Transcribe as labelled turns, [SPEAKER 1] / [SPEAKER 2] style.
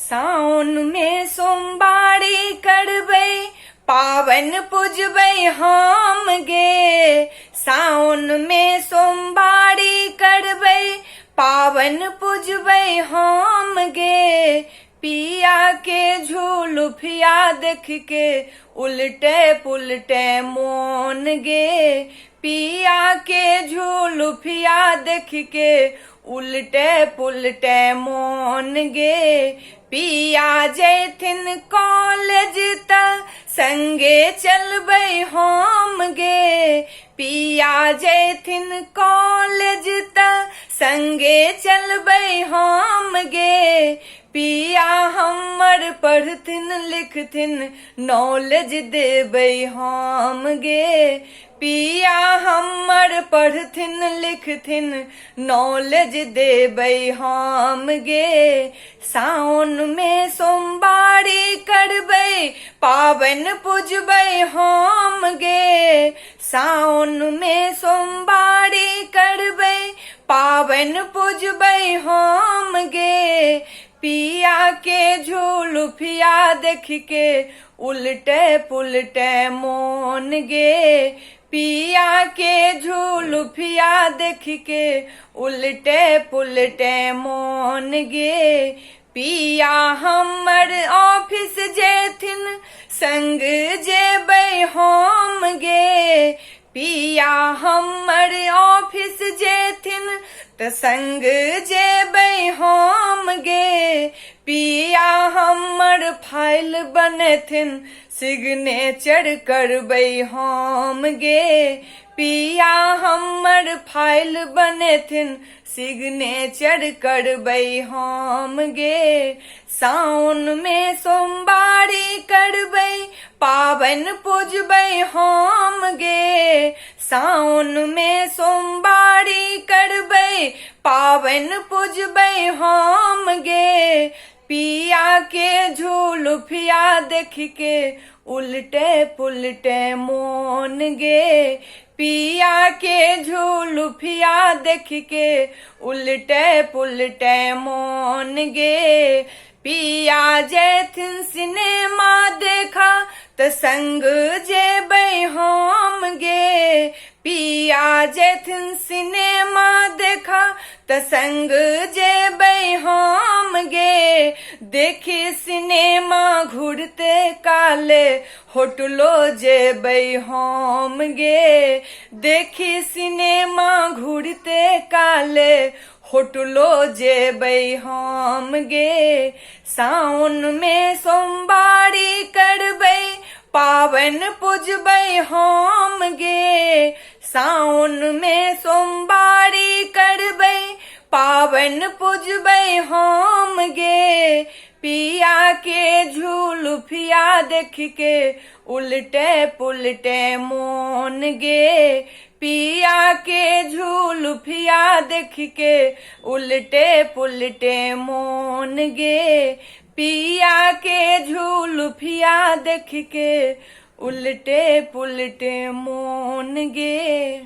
[SPEAKER 1] साउन में सोमवारी करबै पावन पूजबै हम गे। साउन में सोमवारी करबै पावन पूजबै हम गे। पिया के झुलुफिया देख के उल्टे पुलटे मोन गे। पिया के झुलुफिया देख के उल्टे पुलटे मोन गे। पिया जैथिन कॉलेज त संगे चलबै हम गे। पिया जैथिन कॉलेज त संगे चलबै हम गे। पिया हमर पढ़थिन लिखथिन नॉलेज देबै हम गे। पिया हमर पढ़थिन लिखथिन नॉलेज देबै हम गे। साउन में सोमवारी करबै पावन पूजबै हम गे। साउन में सोमवारी करबै पावन पूजबै हम गे। पिया के झुलुफिया देख के उल्टे पुलटे मोन गे। पिया के झुलुफिया देख के उल्टे पुलटे मोन गे। पिया हमर ऑफिस जेथिन संग जेबै हम गे। पिया हमर ऑफिस जेथिन त संग जेबै हम गे। पिया हमर फाइल बनेथिन सिग्नेचर करबै हम गे। पिया हमर फाइल बनेथिन सिग्नेचर करबै हम गे। साउन में सोमवारी करबै पावन पूजबै हम गे। साउन में सोमवारी करबै पावन पूजबै हम गे। पिया के झुलुफिया देख के उल्टे पुलटे मोन गे। पिया के झुलुफिया देख के उल्टे पुलटे मोन गे। पिया जैथिन सिनेमा देखा त संग जेबै हम गे। पिया जैथिन सिनेमा देखा त संग जेबै हम गे। देखी सिनेमा घूरते काले होटलो जेबै हम गे। देखी सिनेमा घूरते काले होटलो जेबै हम गे। साउन में सोमवारी करबै पावन पूजबै हम गे। साउन में सोमवारी करबै पावन पूजबै हम गे। पिया के झुलुफिया देख के उल्टे पुलटे मोन गे। पिया के झुलुफिया देख के उल्टे पुलटे मोन गे। पिया के झुलुफिया देख के उल्टे पुलटे मोन गे।